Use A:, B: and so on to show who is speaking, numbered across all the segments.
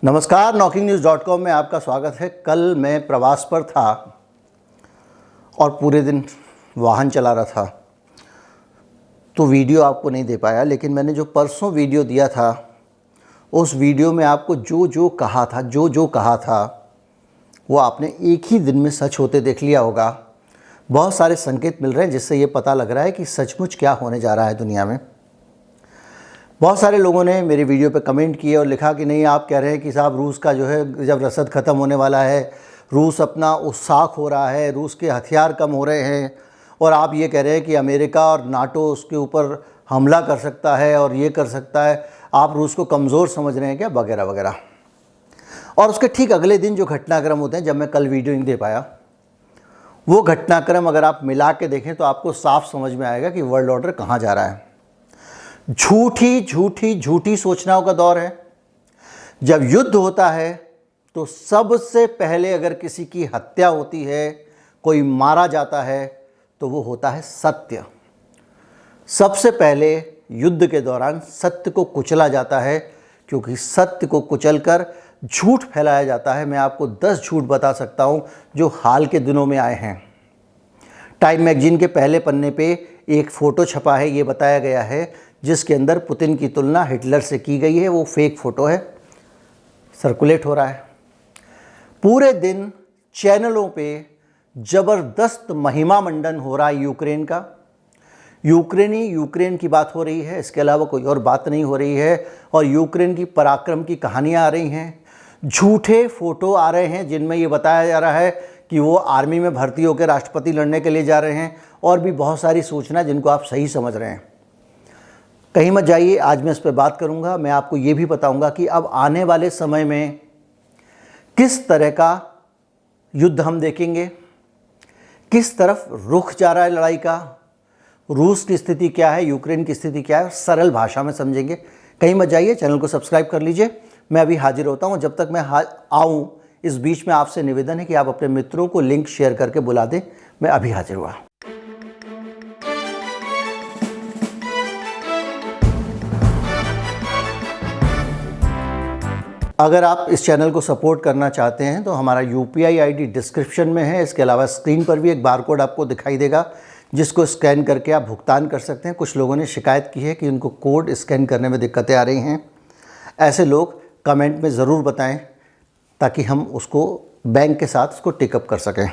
A: नमस्कार, knocking-news.com में आपका स्वागत है। कल मैं प्रवास पर था और पूरे दिन वाहन चला रहा था, तो वीडियो आपको नहीं दे पाया। लेकिन मैंने जो परसों वीडियो दिया था, उस वीडियो में आपको जो जो कहा था वो आपने एक ही दिन में सच होते देख लिया होगा। बहुत सारे संकेत मिल रहे हैं जिससे ये पता लग रहा है कि सचमुच क्या होने जा रहा है दुनिया में। बहुत सारे लोगों ने मेरे वीडियो पे कमेंट किए और लिखा कि नहीं, आप कह रहे हैं कि साहब रूस का जो है जब रसद ख़त्म होने वाला है, रूस अपना उत्साह हो रहा है, रूस के हथियार कम हो रहे हैं, और आप ये कह रहे हैं कि अमेरिका और नाटो उसके ऊपर हमला कर सकता है और ये कर सकता है, आप रूस को कमज़ोर समझ रहे हैं क्या, वगैरह वगैरह। और उसके ठीक अगले दिन जो घटनाक्रम होते हैं, जब मैं कल वीडियो नहीं दे पाया, वो घटनाक्रम अगर आप मिला के देखें तो आपको साफ समझ में आएगा कि वर्ल्ड ऑर्डर कहाँ जा रहा है। झूठी सूचनाओं का दौर है। जब युद्ध होता है तो सबसे पहले अगर किसी की हत्या होती है, कोई मारा जाता है, तो वो होता है सत्य। सबसे पहले युद्ध के दौरान सत्य को कुचला जाता है, क्योंकि सत्य को कुचलकर झूठ फैलाया जाता है। मैं आपको 10 झूठ बता सकता हूं जो हाल के दिनों में आए हैं। टाइम मैगजीन के पहले पन्ने पे एक फ़ोटो छपा है, ये बताया गया है, जिसके अंदर पुतिन की तुलना हिटलर से की गई है। वो फेक फ़ोटो है, सर्कुलेट हो रहा है। पूरे दिन चैनलों पे ज़बरदस्त महिमा मंडन हो रहा है यूक्रेन का। यूक्रेन की बात हो रही है, इसके अलावा कोई और बात नहीं हो रही है। और यूक्रेन की पराक्रम की कहानियाँ आ रही हैं। झूठे फ़ोटो आ रहे हैं जिनमें ये बताया जा रहा है कि वो आर्मी में भर्ती होकर राष्ट्रपति लड़ने के लिए जा रहे हैं, और भी बहुत सारी सूचना जिनको आप सही समझ रहे हैं। कहीं मत जाइए, आज मैं इस पर बात करूंगा। मैं आपको ये भी बताऊंगा कि अब आने वाले समय में किस तरह का युद्ध हम देखेंगे, किस तरफ रुख जा रहा है लड़ाई का, रूस की स्थिति क्या है, यूक्रेन की स्थिति क्या है, सरल भाषा में समझेंगे। कहीं मत जाइए, चैनल को सब्सक्राइब कर लीजिए। मैं अभी हाजिर होता हूँ। जब तक मैं आऊँ, इस बीच में आपसे निवेदन है कि आप अपने मित्रों को लिंक शेयर करके बुला दें। मैं अभी हाजिर हुआ। अगर आप इस चैनल को सपोर्ट करना चाहते हैं तो हमारा UPI ID डिस्क्रिप्शन में है। इसके अलावा स्क्रीन पर भी एक बारकोड आपको दिखाई देगा, जिसको स्कैन करके आप भुगतान कर सकते हैं। कुछ लोगों ने शिकायत की है कि उनको कोड स्कैन करने में दिक्कतें आ रही हैं। ऐसे लोग कमेंट में ज़रूर बताएं, ताकि हम उसको बैंक के साथ उसको टेकअप कर सकें।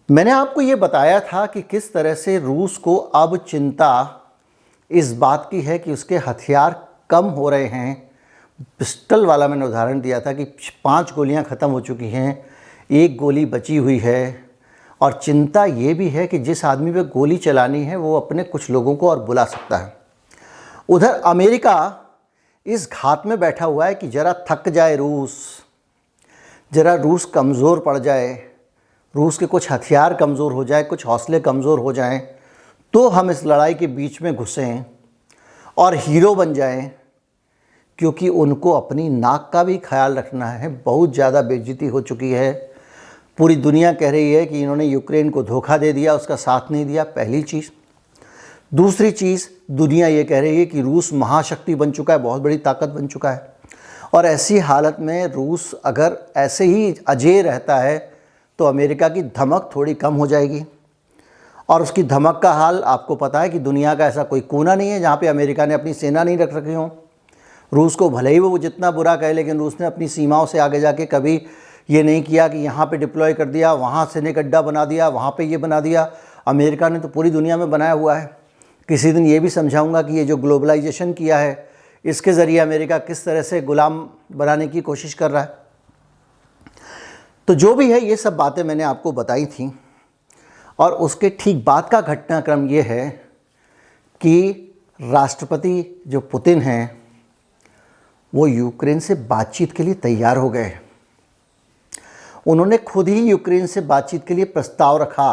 A: मैंने आपको ये बताया था कि किस तरह से रूस को अब चिंता इस बात की है कि उसके हथियार कम हो रहे हैं। पिस्टल वाला मैंने उदाहरण दिया था कि 5 गोलियां ख़त्म हो चुकी हैं, 1 गोली बची हुई है। और चिंता ये भी है कि जिस आदमी पे गोली चलानी है वो अपने कुछ लोगों को और बुला सकता है। उधर अमेरिका इस घात में बैठा हुआ है कि ज़रा थक जाए रूस, ज़रा रूस कमज़ोर पड़ जाए, रूस के कुछ हथियार कमज़ोर हो जाए, कुछ हौसले कमज़ोर हो जाएं, तो हम इस लड़ाई के बीच में घुसें और हीरो बन जाएं। क्योंकि उनको अपनी नाक का भी ख्याल रखना है। बहुत ज़्यादा बेइज्जती हो चुकी है। पूरी दुनिया कह रही है कि इन्होंने यूक्रेन को धोखा दे दिया, उसका साथ नहीं दिया, पहली चीज़। दूसरी चीज़, दुनिया ये कह रही है कि रूस महाशक्ति बन चुका है, बहुत बड़ी ताकत बन चुका है। और ऐसी हालत में रूस अगर ऐसे ही अजेय रहता है तो अमेरिका की धमक थोड़ी कम हो जाएगी। और उसकी धमक का हाल आपको पता है कि दुनिया का ऐसा कोई कोना नहीं है जहाँ पे अमेरिका ने अपनी सेना नहीं रख रखी हो। रूस को भले ही वो जितना बुरा कहे, लेकिन रूस ने अपनी सीमाओं से आगे जाके कभी ये नहीं किया कि यहाँ पे डिप्लॉय कर दिया, वहाँ सैनिक अड्डा बना दिया, वहाँ पे ये बना दिया। अमेरिका ने तो पूरी दुनिया में बनाया हुआ है। किसी दिन ये भी समझाऊंगा कि ये जो ग्लोबलाइजेशन किया है, इसके ज़रिए अमेरिका किस तरह से गुलाम बनाने की कोशिश कर रहा है। तो जो भी है, ये सब बातें मैंने आपको बताई थी। और उसके ठीक बाद का घटनाक्रम ये है कि राष्ट्रपति जो पुतिन हैं, वो यूक्रेन से बातचीत के लिए तैयार हो गए। उन्होंने खुद ही यूक्रेन से बातचीत के लिए प्रस्ताव रखा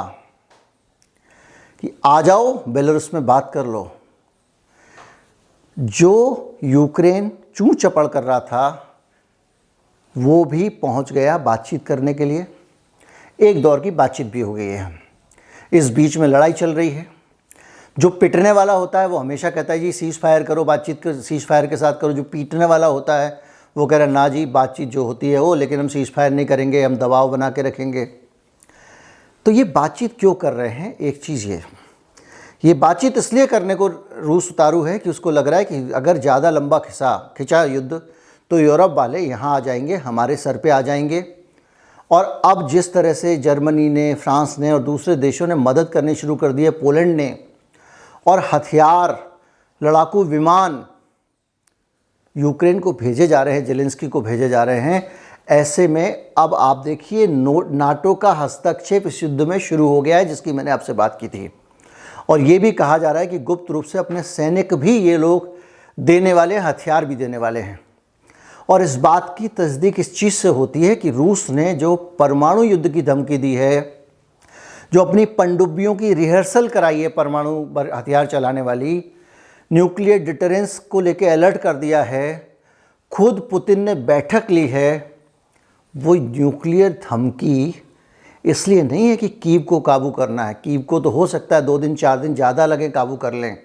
A: कि आ जाओ, बेलारूस में बात कर लो। जो यूक्रेन चूं चपड़ कर रहा था, वो भी पहुंच गया बातचीत करने के लिए। एक दौर की बातचीत भी हो गई है। इस बीच में लड़ाई चल रही है। जो पिटने वाला होता है वो हमेशा कहता है जी सीज़ फायर करो, बातचीत कर सीज़ फायर के साथ करो। जो पीटने वाला होता है वो कह रहा है ना जी, बातचीत जो होती है वो, लेकिन हम सीज़ फायर नहीं करेंगे, हम दबाव बना के रखेंगे। तो ये बातचीत क्यों कर रहे हैं? एक चीज़ ये बातचीत इसलिए करने को रूस उतारू है कि उसको लग रहा है कि अगर ज़्यादा लंबा खिंचा युद्ध तो यूरोप वाले यहाँ आ जाएंगे, हमारे सर पे आ जाएंगे। और अब जिस तरह से जर्मनी ने, फ्रांस ने और दूसरे देशों ने मदद करनी शुरू कर दी है, पोलैंड ने, और हथियार, लड़ाकू विमान यूक्रेन को भेजे जा रहे हैं, जेलेंस्की को भेजे जा रहे हैं, ऐसे में अब आप देखिए नाटो का हस्तक्षेप इस युद्ध में शुरू हो गया है, जिसकी मैंने आपसे बात की थी। और ये भी कहा जा रहा है कि गुप्त रूप से अपने सैनिक भी ये लोग देने वाले हैं, हथियार भी देने वाले हैं। और इस बात की तस्दीक इस चीज़ से होती है कि रूस ने जो परमाणु युद्ध की धमकी दी है, जो अपनी पनडुब्बियों की रिहर्सल कराई है परमाणु हथियार चलाने वाली, न्यूक्लियर डिटरेंस को लेकर अलर्ट कर दिया है, खुद पुतिन ने बैठक ली है, वो न्यूक्लियर धमकी इसलिए नहीं है कि कीव को काबू करना है। कीव को तो हो सकता है 2 दिन 4 दिन ज़्यादा लगे काबू कर लें,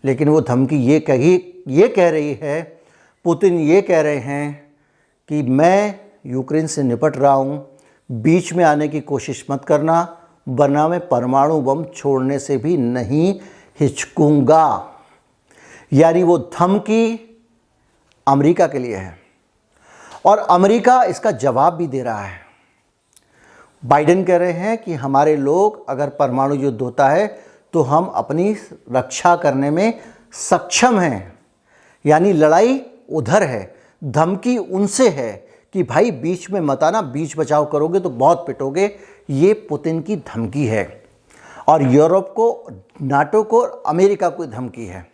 A: लेकिन वो धमकी ये कह रही है, पुतिन ये कह रहे हैं कि मैं यूक्रेन से निपट रहा हूँ, बीच में आने की कोशिश मत करना, वरना मैं परमाणु बम छोड़ने से भी नहीं हिचकूंगा। यानी वो धमकी अमेरिका के लिए है और अमेरिका इसका जवाब भी दे रहा है। बाइडेन कह रहे हैं कि हमारे लोग, अगर परमाणु युद्ध होता है तो हम अपनी रक्षा करने में सक्षम हैं। यानी लड़ाई उधर है, धमकी उनसे है कि भाई बीच में मत आना, बीच बचाव करोगे तो बहुत पिटोगे। ये पुतिन की धमकी है और यूरोप को, नाटो को, अमेरिका को धमकी है।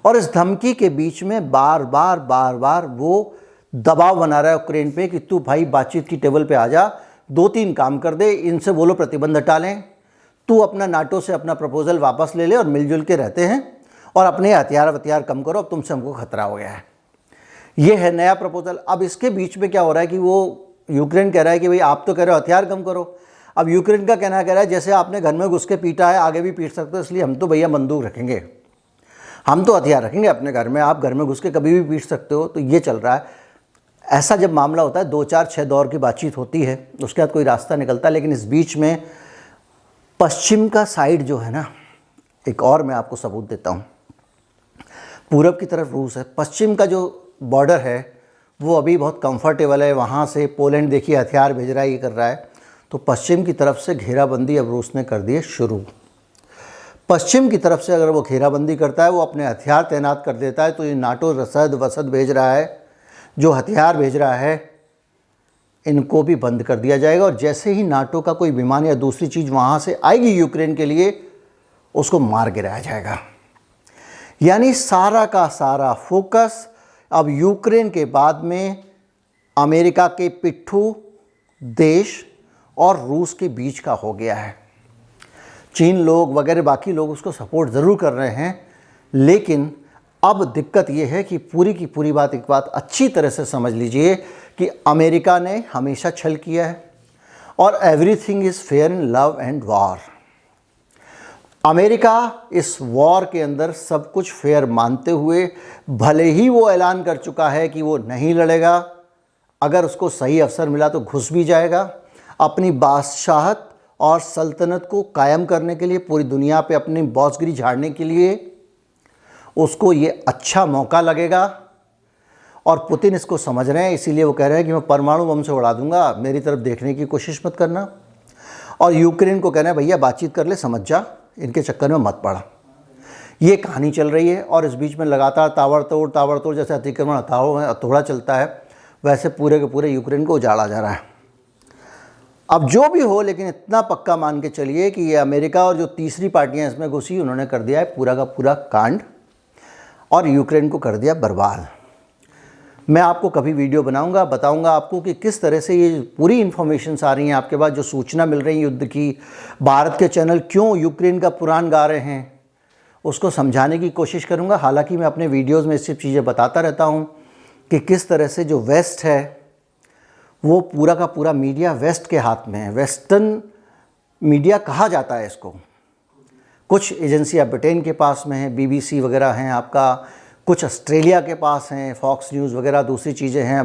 A: और इस धमकी के बीच में बार बार वो दबाव बना रहा है यूक्रेन पे कि तू भाई बातचीत की टेबल पे आ जा, 2-3 काम कर दे, इनसे बोलो प्रतिबंध हटा लें, तू अपना नाटो से अपना प्रपोजल वापस ले ले और मिलजुल के रहते हैं और अपने हथियार कम करो, अब तुमसे हमको खतरा हो गया है। ये है नया प्रपोजल। अब इसके बीच में क्या हो रहा है कि वो यूक्रेन कह रहा है कि भाई आप तो कह रहे हो हथियार कम करो, अब यूक्रेन का कहना कह रहा है जैसे आपने घर में घुस के पीटा है, आगे भी पीट सकते हो, इसलिए हम तो भैया बंदूक रखेंगे, हम तो हथियार रखेंगे अपने घर में, आप घर में घुस के कभी भी पीट सकते हो। तो ये चल रहा है। ऐसा जब मामला होता है 2, 4, 6 दौर की बातचीत होती है, उसके बाद कोई रास्ता निकलता है। लेकिन इस बीच में पश्चिम का साइड जो है ना, एक और मैं आपको सबूत देता हूँ। पूरब की तरफ रूस है, पश्चिम का जो बॉर्डर है वो अभी बहुत कंफर्टेबल है। वहाँ से पोलैंड देखिए हथियार भेज रहा है, ये कर रहा है। तो पश्चिम की तरफ से घेराबंदी अब रूस ने कर दी है शुरू। पश्चिम की तरफ से अगर वो घेराबंदी करता है, वो अपने हथियार तैनात कर देता है, तो ये नाटो रसद भेज रहा है, जो हथियार भेज रहा है इनको भी बंद कर दिया जाएगा। और जैसे ही नाटो का कोई विमान या दूसरी चीज़ वहाँ से आएगी यूक्रेन के लिए, उसको मार गिराया जाएगा। यानी सारा का सारा फोकस अब यूक्रेन के बाद में अमेरिका के पिट्ठू देश और रूस के बीच का हो गया है। चीन लोग वगैरह बाकी लोग उसको सपोर्ट ज़रूर कर रहे हैं, लेकिन अब दिक्कत ये है कि पूरी की पूरी बात, एक बात अच्छी तरह से समझ लीजिए कि अमेरिका ने हमेशा छल किया है और everything is fair in love and war. America इस वॉर के अंदर सब कुछ फेयर मानते हुए, भले ही वो ऐलान कर चुका है कि वो नहीं लड़ेगा, अगर उसको सही अवसर मिला तो घुस भी जाएगा, अपनी बादशाहत और सल्तनत को कायम करने के लिए, पूरी दुनिया पे अपनी बॉसगिरी झाड़ने के लिए उसको ये अच्छा मौका लगेगा। और पुतिन इसको समझ रहे हैं, इसीलिए वो कह रहे हैं कि मैं परमाणु बम से उड़ा दूंगा, मेरी तरफ देखने की कोशिश मत करना। और यूक्रेन को कहना है भैया बातचीत कर ले, समझ जा, इनके चक्कर में मत पड़ा। ये कहानी चल रही है और इस बीच में लगातार ताबड़तोड़ जैसे अतिक्रमण हथौड़ा चलता है, वैसे पूरे के पूरे यूक्रेन को उजाड़ा जा रहा है। अब जो भी हो, लेकिन इतना पक्का मान के चलिए कि ये अमेरिका और जो तीसरी पार्टियां इसमें घुसी, उन्होंने कर दिया है पूरा का पूरा कांड और यूक्रेन को कर दिया बर्बाद। मैं आपको कभी वीडियो बनाऊंगा, बताऊंगा आपको कि किस तरह से ये पूरी इन्फॉर्मेशंस आ रही हैं आपके पास, जो सूचना मिल रही है युद्ध की। भारत के चैनल क्यों यूक्रेन का पुराण गा रहे हैं, उसको समझाने की कोशिश करूंगा। हालांकि मैं अपने वीडियोज़ में सिर्फ चीज़ें बताता रहता हूं कि किस तरह से जो वेस्ट है वो पूरा का पूरा मीडिया वेस्ट के हाथ में है। वेस्टर्न मीडिया कहा जाता है इसको। कुछ एजेंसियां ब्रिटेन के पास में हैं, BBC वगैरह हैं आपका, कुछ ऑस्ट्रेलिया के पास हैं, फॉक्स न्यूज़ वगैरह दूसरी चीज़ें हैं,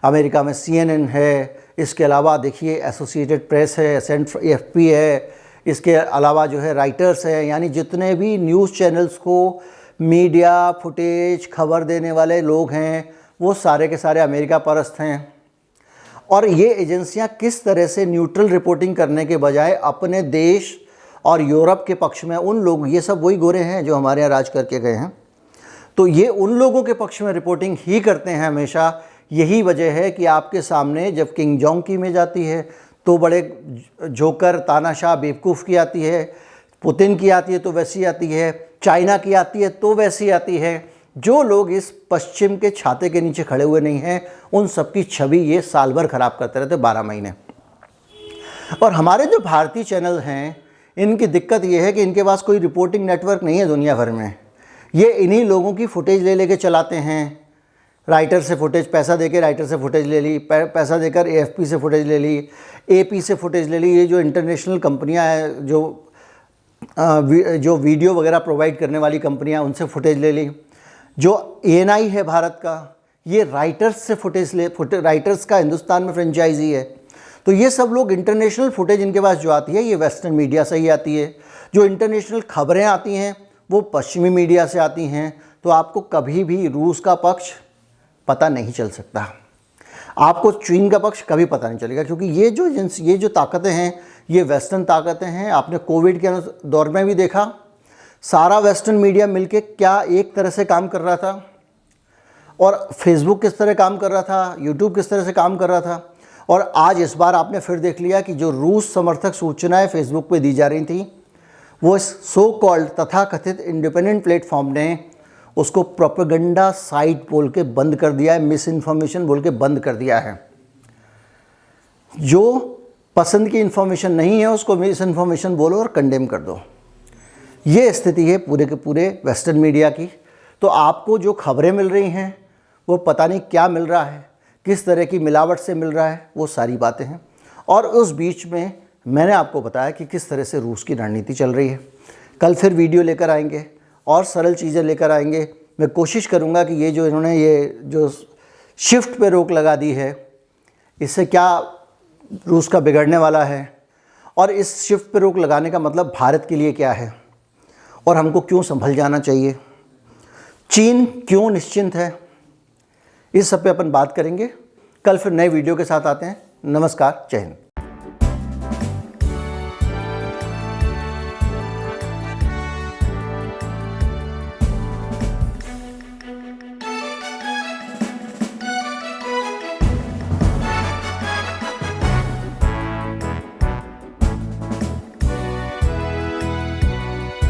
A: अमेरिका में CNN है, इसके अलावा देखिए एसोसिएटेड प्रेस है, AFP है, इसके अलावा जो है राइटर्स है, यानी जितने भी न्यूज़ चैनल्स को मीडिया फुटेज खबर देने वाले लोग हैं वो सारे के सारे अमेरिका परस्त हैं। और ये एजेंसियां किस तरह से न्यूट्रल रिपोर्टिंग करने के बजाय अपने देश और यूरोप के पक्ष में उन लोग, ये सब वही गोरे हैं जो हमारे यहाँ राज करके गए हैं, तो ये उन लोगों के पक्ष में रिपोर्टिंग ही करते हैं हमेशा। यही वजह है कि आपके सामने जब किंग जोंग की इमेज आती है तो बड़े जोकर तानाशाह बेवकूफ़ की आती है, पुतिन की आती है तो वैसी आती है, चाइना की आती है तो वैसी आती है। जो लोग इस पश्चिम के छाते के नीचे खड़े हुए नहीं हैं उन सबकी छवि ये साल भर ख़राब करते रहते 12 महीने। और हमारे जो भारतीय चैनल हैं इनकी दिक्कत ये है कि इनके पास कोई रिपोर्टिंग नेटवर्क नहीं है दुनिया भर में। ये इन्हीं लोगों की फुटेज ले लेके चलाते हैं। राइटर से फुटेज, पैसा देके राइटर से फुटेज ले ली, पैसा देकर AFP से फुटेज ले ली, AP से फुटेज ले ली। ये जो इंटरनेशनल कंपनियां हैं जो वीडियो वगैरह प्रोवाइड करने वाली कंपनियां, उनसे फुटेज ले ली। जो ANI है भारत का, ये राइटर्स से राइटर्स का हिंदुस्तान में फ्रेंचाइजी है। तो ये सब लोग इंटरनेशनल फुटेज इनके पास जो आती है ये वेस्टर्न मीडिया से ही आती है। जो इंटरनेशनल खबरें आती हैं वो पश्चिमी मीडिया से आती हैं। तो आपको कभी भी रूस का पक्ष पता नहीं चल सकता, आपको चीन का पक्ष कभी पता नहीं चलेगा, क्योंकि ये जो ताकतें हैं ये वेस्टर्न ताकतें हैं। आपने कोविड के दौर में भी देखा सारा वेस्टर्न मीडिया मिलके क्या एक तरह से काम कर रहा था, और फेसबुक किस तरह काम कर रहा था, यूट्यूब किस तरह से काम कर रहा था। और आज इस बार आपने फिर देख लिया कि जो रूस समर्थक सूचनाएं फेसबुक पे दी जा रही थी वो इस सो कॉल्ड तथाकथित इंडिपेंडेंट प्लेटफॉर्म ने उसको प्रोपेगेंडा साइट बोल के बंद कर दिया है, मिस इन्फॉर्मेशन बोल के बंद कर दिया है। जो पसंद की इन्फॉर्मेशन नहीं है उसको मिस इन्फॉर्मेशन बोलो और कंडेम कर दो। ये स्थिति है पूरे के पूरे वेस्टर्न मीडिया की। तो आपको जो खबरें मिल रही हैं वो पता नहीं क्या मिल रहा है, किस तरह की मिलावट से मिल रहा है, वो सारी बातें हैं। और उस बीच में मैंने आपको बताया कि किस तरह से रूस की रणनीति चल रही है। कल फिर वीडियो लेकर आएंगे और सरल चीज़ें लेकर आएंगे। मैं कोशिश करूंगा कि ये जो इन्होंने ये जो शिफ्ट पे रोक लगा दी है इससे क्या रूस का बिगड़ने वाला है, और इस शिफ्ट पे रोक लगाने का मतलब भारत के लिए क्या है, और हमको क्यों संभल जाना चाहिए, चीन क्यों निश्चिंत है, इस सब पे अपन बात करेंगे। कल फिर नए वीडियो के साथ आते हैं। नमस्कार, जय हिंद।